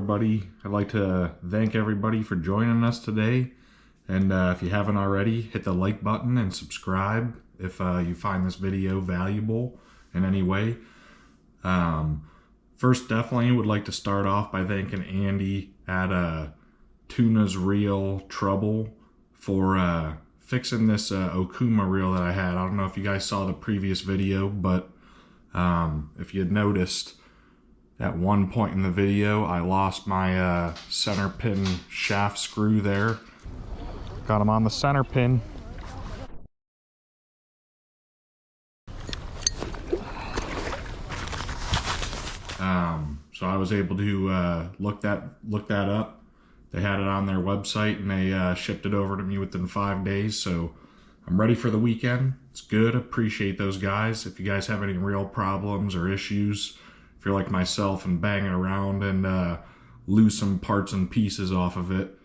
everybody. I'd like to thank everybody for joining us today. And if you haven't already, hit the like button and subscribe if you find this video valuable in any way. First, definitely would like to start off by thanking Andy at Tuna's Reel Trouble for fixing this Okuma reel that I had. I don't know if you guys saw the previous video, but if you had noticed, at one point in the video, I lost my center pin shaft screw there. Got him on the center pin. So I was able to look that up. They had it on their website and they shipped it over to me within 5 days. So I'm ready for the weekend. It's good. Appreciate those guys. If you guys have any real problems or issues, if you're like myself and banging around and lose some parts and pieces off of it,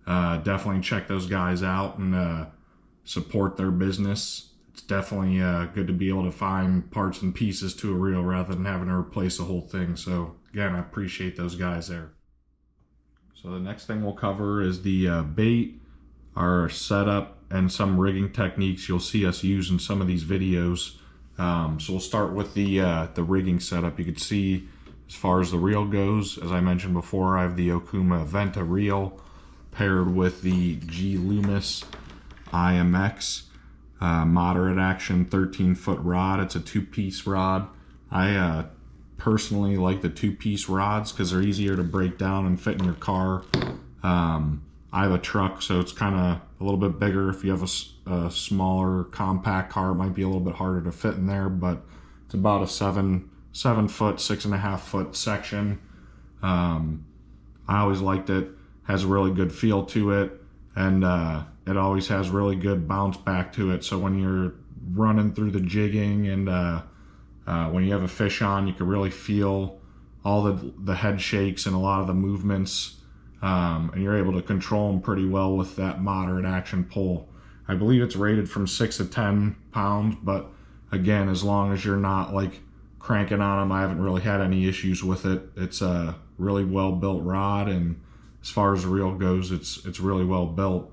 definitely check those guys out and support their business. It's definitely good to be able to find parts and pieces to a reel rather than having to replace the whole thing. So again, I appreciate those guys there. So the next thing we'll cover is the bait, our setup, and some rigging techniques you'll see us use in some of these videos. So we'll start with the rigging setup. You can see as far as the reel goes, as I mentioned before, I have the Okuma Venta reel paired with the G Loomis IMX moderate action 13-foot rod. It's a two-piece rod. I personally like the two-piece rods because they're easier to break down and fit in your car. I have a truck, so it's kind of a little bit bigger. If you have a smaller compact car, it might be a little bit harder to fit in there, but it's about a 7 foot, 6.5 foot section. I always liked it. Has a really good feel to it, and it always has really good bounce back to it. So when you're running through the jigging and when you have a fish on, you can really feel all the head shakes and a lot of the movements. And you're able to control them pretty well with that moderate action pull. I believe it's rated from 6 to 10 pounds, but again, as long as you're not like cranking on them, I haven't really had any issues with it. It's a really well built rod, and as far as the reel goes, it's really well built.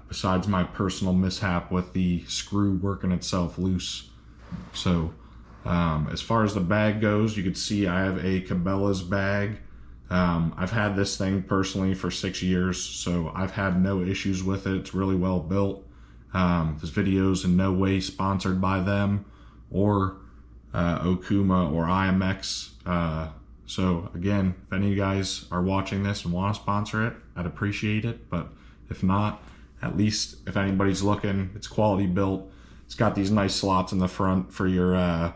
Besides my personal mishap with the screw working itself loose. So as far as the bag goes, you can see I have a Cabela's bag. I've had this thing personally for 6 years, so I've had no issues with it. It's really well built. This video is in no way sponsored by them or Okuma or IMX. So again, if any of you guys are watching this and want to sponsor it, I'd appreciate it. But if not, at least if anybody's looking, it's quality built. It's got these nice slots in the front for your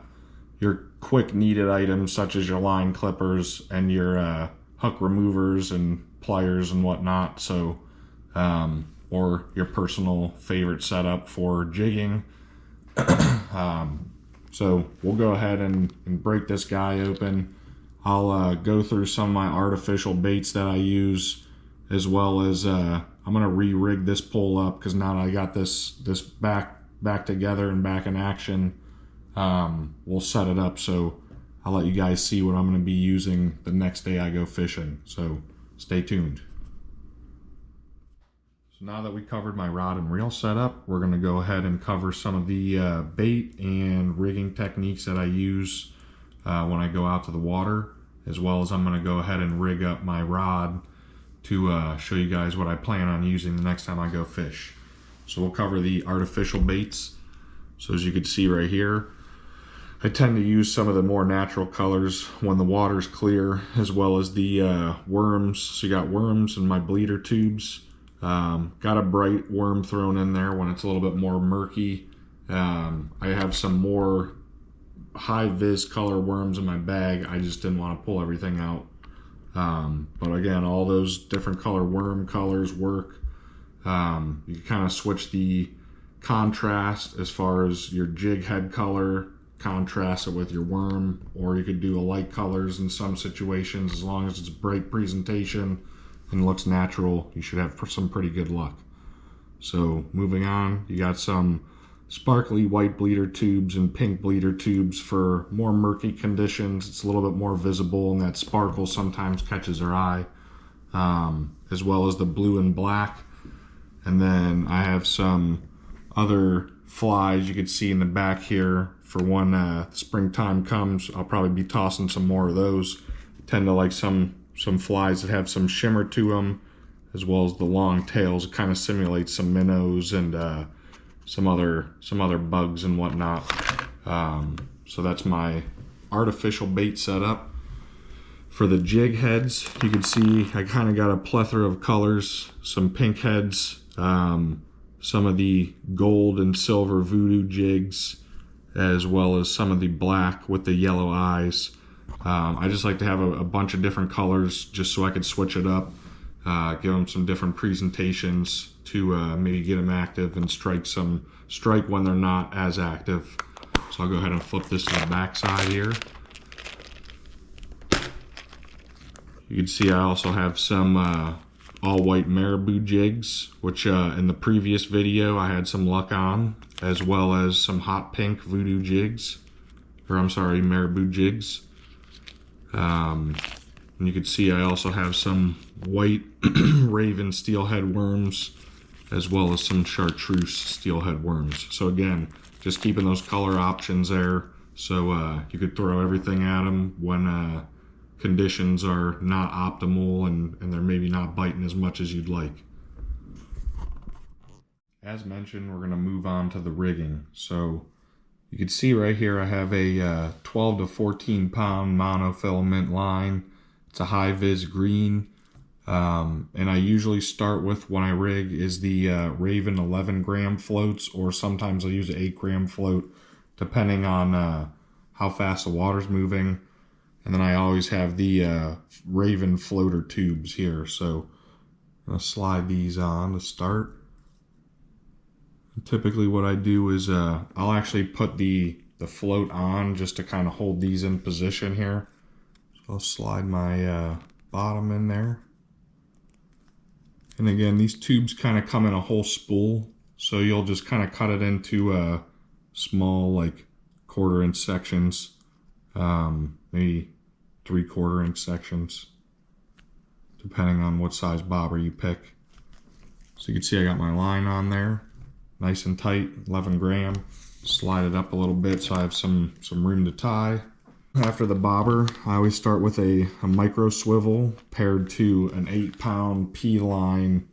quick needed items such as your line clippers and your hook removers and pliers and whatnot. So or your personal favorite setup for jigging. So we'll go ahead and break this guy open. I'll go through some of my artificial baits that I use, as well as I'm gonna re-rig this pole up because now that I got this back together and back in action, we'll set it up. So I'll let you guys see what I'm going to be using the next day I go fishing. So stay tuned. So now that we covered my rod and reel setup, we're going to go ahead and cover some of the bait and rigging techniques that I use when I go out to the water, as well as I'm going to go ahead and rig up my rod to show you guys what I plan on using the next time I go fish. So we'll cover the artificial baits. So as you can see right here, I tend to use some of the more natural colors when the water's clear, as well as the worms. So you got worms in my bleeder tubes. Got a bright worm thrown in there when it's a little bit more murky. I have some more high vis color worms in my bag. I just didn't want to pull everything out. But again, all those different color worm colors work. You can kind of switch the contrast as far as your jig head color, contrast it with your worm, or you could do a light colors in some situations. As long as it's bright presentation and looks natural, you should have some pretty good luck. So moving on, you got some sparkly white bleeder tubes and pink bleeder tubes for more murky conditions. It's a little bit more visible, and that sparkle sometimes catches our eye, as well as the blue and black. And then I have some other flies you can see in the back here for when springtime comes. I'll probably be tossing some more of those. Tend to like some flies that have some shimmer to them, as well as the long tails. It kind of simulates some minnows and some other bugs and whatnot. So that's my artificial bait setup. For the jig heads, you can see I kind of got a plethora of colors. Some pink heads, some of the gold and silver voodoo jigs, as well as some of the black with the yellow eyes. I just like to have a bunch of different colors just so I could switch it up, give them some different presentations to maybe get them active and strike when they're not as active. So I'll go ahead and flip this to the back side here. You can see I also have some all-white marabou jigs, which in the previous video I had some luck on, as well as some hot pink voodoo jigs, or I'm sorry, marabou jigs. And you can see I also have some white raven steelhead worms, as well as some chartreuse steelhead worms. So again, just keeping those color options there, so you could throw everything at them when conditions are not optimal and they're maybe not biting as much as you'd like. As mentioned, we're going to move on to the rigging. So you can see right here I have a 12 to 14 pound monofilament line. It's a high vis green, and I usually start with, when I rig, is the Raven 11 gram floats, or sometimes I'll use an 8 gram float depending on how fast the water's moving. And then I always have the Raven floater tubes here. So I'm going to slide these on to start. And typically what I do is I'll actually put the float on just to kind of hold these in position here. So I'll slide my bottom in there. And again, these tubes kind of come in a whole spool. So you'll just kind of cut it into small, like 1/4 inch sections. Maybe 3/4 inch sections, depending on what size bobber you pick. So you can see I got my line on there, nice and tight, 11 gram. Slide it up a little bit so I have some room to tie. After the bobber, I always start with a micro swivel paired to an 8 pound P-line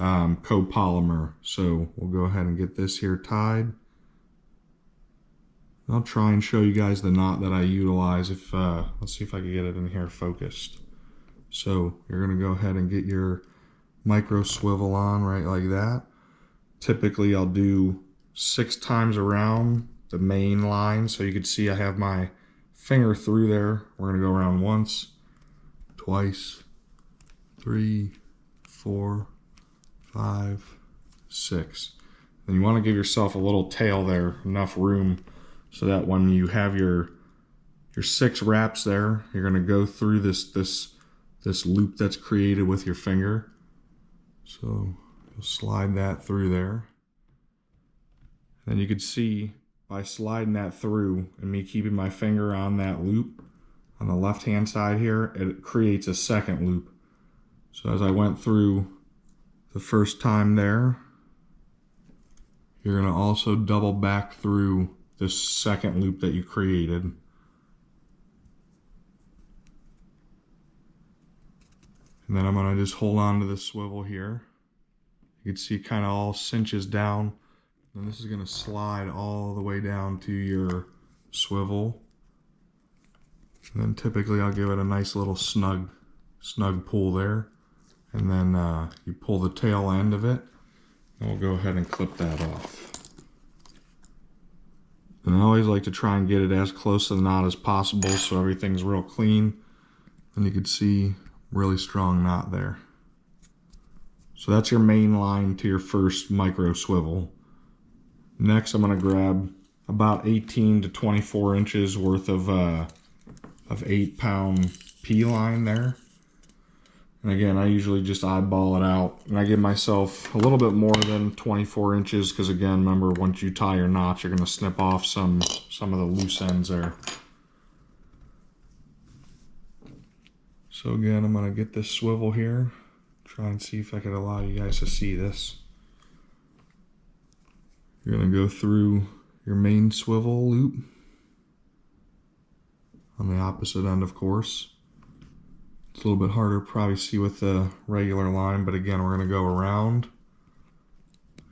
copolymer. So we'll go ahead and get this here tied. I'll try and show you guys the knot that I utilize. Let's see if I can get it in here focused. So you're going to go ahead and get your micro swivel on right like that. Typically I'll do 6 times around the main line. So you can see I have my finger through there. We're going to go around once, twice, 3, 4, 5, 6. Then you want to give yourself a little tail there, enough room, so that when you have your 6 wraps there, you're going to go through this loop that's created with your finger. So you'll slide that through there. And you can see by sliding that through and me keeping my finger on that loop on the left hand side here, it creates a second loop. So as I went through the first time there, you're going to also double back through this second loop that you created. And then I'm going to just hold on to this swivel here. You can see it kind of all cinches down. And this is going to slide all the way down to your swivel. And then typically I'll give it a nice little snug pull there. And then you pull the tail end of it. And we'll go ahead and clip that off. And I always like to try and get it as close to the knot as possible so everything's real clean. And you can see really strong knot there. So that's your main line to your first micro swivel. Next, I'm going to grab about 18 to 24 inches worth of 8 pound P line there. And again, I usually just eyeball it out. And I give myself a little bit more than 24 inches because again, remember, once you tie your knots, you're going to snip off some of the loose ends there. So again, I'm going to get this swivel here. Try and see if I could allow you guys to see this. You're going to go through your main swivel loop on the opposite end, of course. It's a little bit harder to probably see with the regular line, but again, we're going to go around.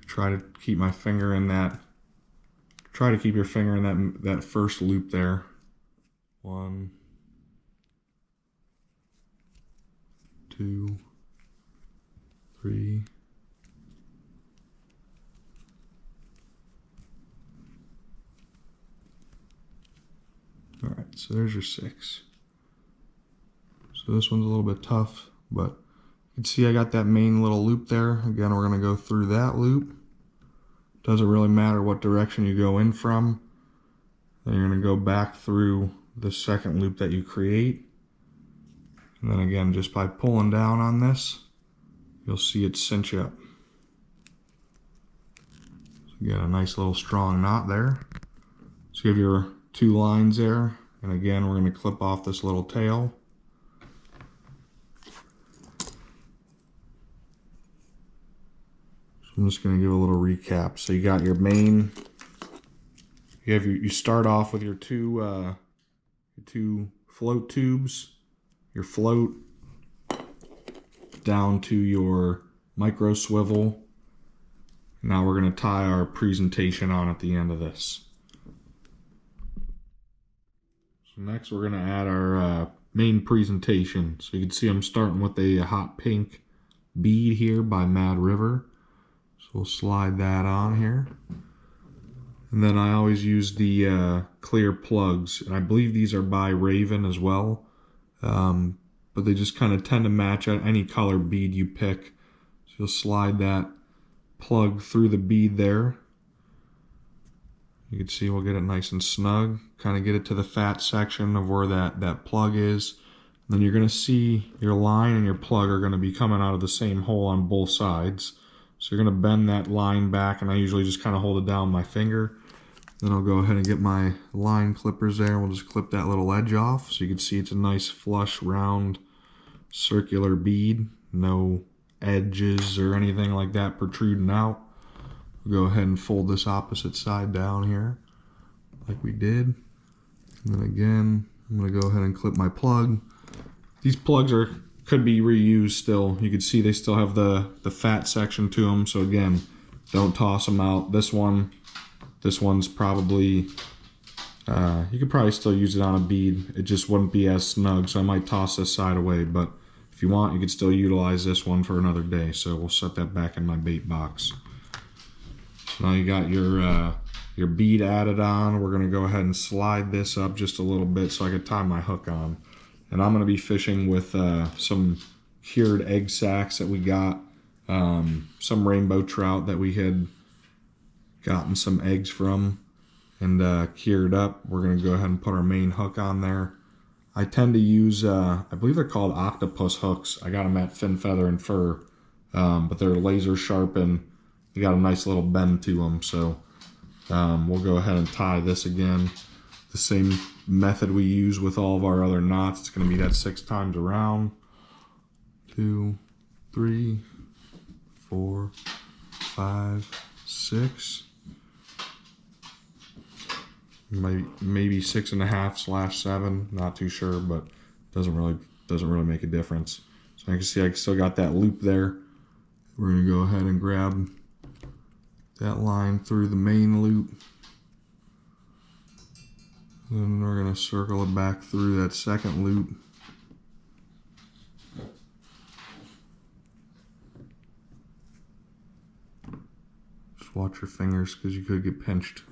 Try to keep my finger in that. Try to keep your finger in that first loop there. 1, 2, 3. All right, so there's your 6. So this one's a little bit tough, but you can see I got that main little loop there. Again, we're going to go through that loop. Doesn't really matter what direction you go in from. Then you're going to go back through the second loop that you create. And then again, just by pulling down on this, you'll see it cinch up. So you got a nice little strong knot there. So you have your 2 lines there. And again, we're going to clip off this little tail. I'm just going to give a little recap. So you got your main, you start off with your two float tubes, your float down to your micro swivel. Now we're going to tie our presentation on at the end of this. So next we're going to add our main presentation. So you can see I'm starting with a hot pink bead here by Mad River. So we'll slide that on here. And then I always use the clear plugs. And I believe these are by Raven as well. But they just kind of tend to match any color bead you pick. So you'll slide that plug through the bead there. You can see we'll get it nice and snug. Kind of get it to the fat section of where that plug is. And then you're going to see your line and your plug are going to be coming out of the same hole on both sides. So you're going to bend that line back, and I usually just kind of hold it down with my finger. Then I'll go ahead and get my line clippers there, and we'll just clip that little edge off. So you can see it's a nice flush, round, circular bead. No edges or anything like that protruding out. We'll go ahead and fold this opposite side down here, like we did. And then again, I'm going to go ahead and clip my plug. These plugs could be reused still. You can see they still have the fat section to them. So again, don't toss them out. This one's probably, you could probably still use it on a bead. It just wouldn't be as snug. So I might toss this side away, but if you want, you could still utilize this one for another day. So we'll set that back in my bait box. So now you got your bead added on. We're gonna go ahead and slide this up just a little bit so I can tie my hook on. And I'm going to be fishing with some cured egg sacs that we got, some rainbow trout that we had gotten some eggs from and cured up. We're going to go ahead and put our main hook on there. I tend to use, I believe they're called octopus hooks. I got them at Fin Feather and Fur, but they're laser sharp and they got a nice little bend to them. So we'll go ahead and tie this again. The same method we use with all of our other knots. It's going to be that 6 times around. 2, 3, 4, 5, 6. Maybe 6.5/7. Not too sure, but doesn't really make a difference. So I can see I still got that loop there. We're going to go ahead and grab that line through the main loop. Then we're going to circle it back through that second loop. Just watch your fingers because you could get pinched.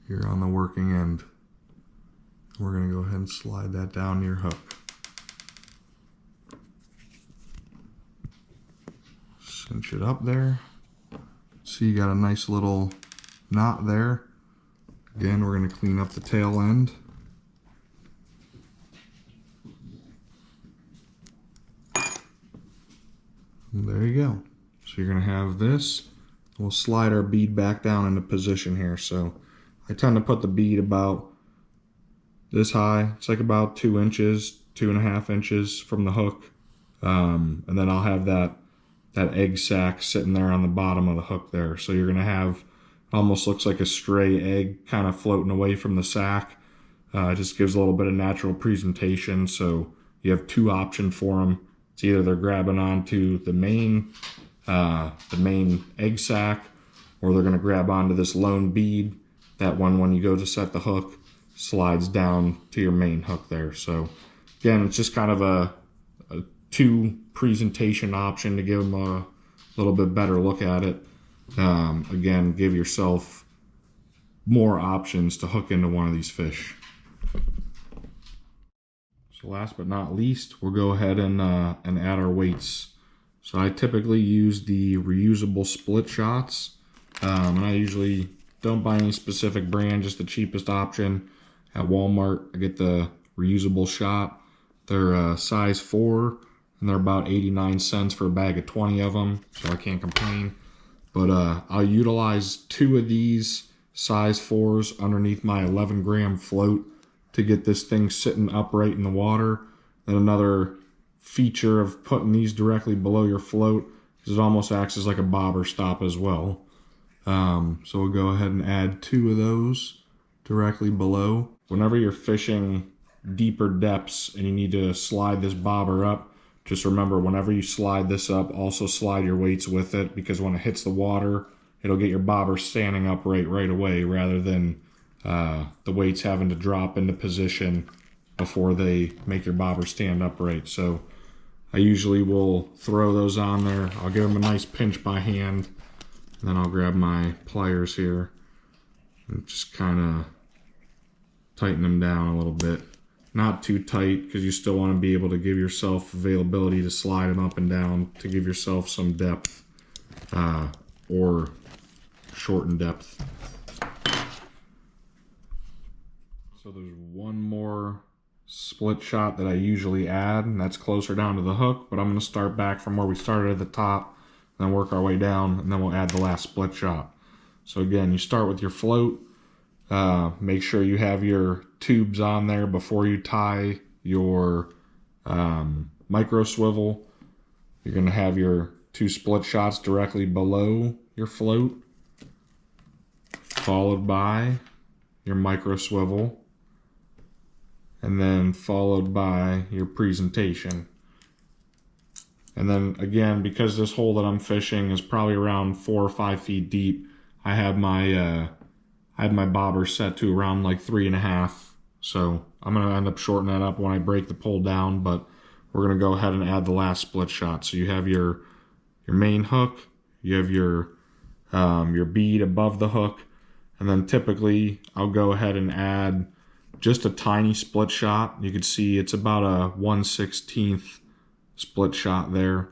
Here on the working end. We're going to go ahead and slide that down your hook. Cinch it up there. See, you got a nice little knot there. Again, we're going to clean up the tail end. There you go. So you're gonna have this. We'll slide our bead back down into position here. So I tend to put the bead about this high. It's like about 2 inches, 2.5 inches from the hook. And then I'll have that egg sac sitting there on the bottom of the hook there. So you're gonna have, almost looks like a stray egg kind of floating away from the sac. It just gives a little bit of natural presentation. So you have 2 options for them. It's either they're grabbing onto the main egg sac, or they're gonna grab onto this lone bead. That one, when you go to set the hook, slides down to your main hook there. So again, it's just kind of a 2 presentation option to give them a little bit better look at it. Again, give yourself more options to hook into one of these fish. So last but not least, we'll go ahead and add our weights. So I typically use the reusable split shots, and I usually don't buy any specific brand, just the cheapest option. At Walmart, I get the reusable shot. They're size 4, and they're about 89 cents for a bag of 20 of them, so I can't complain. But I'll utilize 2 of these size 4s underneath my 11-gram float to get this thing sitting upright in the water. And another feature of putting these directly below your float is it almost acts as like a bobber stop as well. So we'll go ahead and add 2 of those directly below. Whenever you're fishing deeper depths and you need to slide this bobber up, just remember, whenever you slide this up, also slide your weights with it, because when it hits the water, it'll get your bobber standing upright right away, rather than the weights having to drop into position before they make your bobber stand upright. So I usually will throw those on there. I'll give them a nice pinch by hand, and then I'll grab my pliers here and just kind of tighten them down a little bit. Not too tight, because you still want to be able to give yourself availability to slide them up and down to give yourself some depth, or shorten depth. So there's one more split shot that I usually add, and that's closer down to the hook, but I'm going to start back from where we started at the top, then work our way down, and then we'll add the last split shot. So again, you start with your float. Make sure you have your tubes on there before you tie your micro swivel. You're going to have your 2 split shots directly below your float, followed by your micro swivel, and then followed by your presentation. And then again, because this hole that I'm fishing is probably around 4 or 5 feet deep, I have my bobber set to around like 3.5. So I'm gonna end up shortening that up when I break the pole down, but we're gonna go ahead and add the last split shot. So you have your main hook, you have your bead above the hook, and then typically I'll go ahead and add just a tiny split shot. You can see it's about a 1/16 split shot there.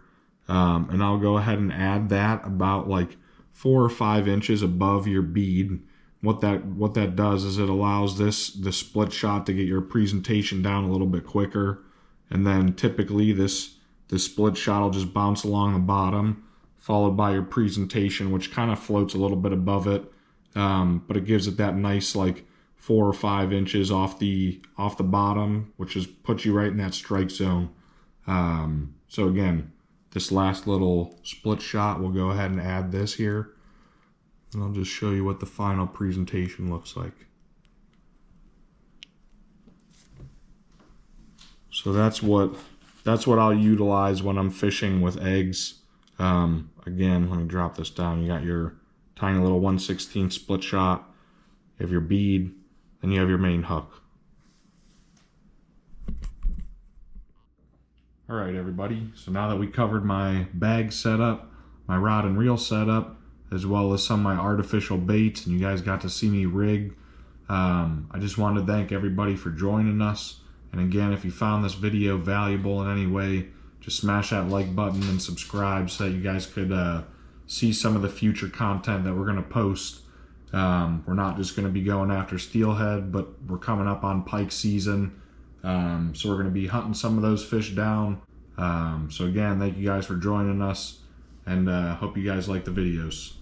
And I'll go ahead and add that about like 4 or 5 inches above your bead. What that does is it allows the split shot to get your presentation down a little bit quicker. And then typically this split shot will just bounce along the bottom, followed by your presentation, which kind of floats a little bit above it. But it gives it that nice like 4 or 5 inches off the bottom, which is puts you right in that strike zone. So again, this last little split shot, we'll go ahead and add this here, and I'll just show you what the final presentation looks like. So that's what I'll utilize when I'm fishing with eggs. Again, let me drop this down. You got your tiny little 1/16 split shot, you have your bead, then you have your main hook. All right, everybody. So now that we covered my bag setup, my rod and reel setup, as well as some of my artificial baits, and you guys got to see me rig, I just wanted to thank everybody for joining us. And again, if you found this video valuable in any way, just smash that like button and subscribe so that you guys could see some of the future content that we're going to post. We're not just going to be going after steelhead, but we're coming up on pike season. So we're going to be hunting some of those fish down. So again, thank you guys for joining us, and hope you guys like the videos.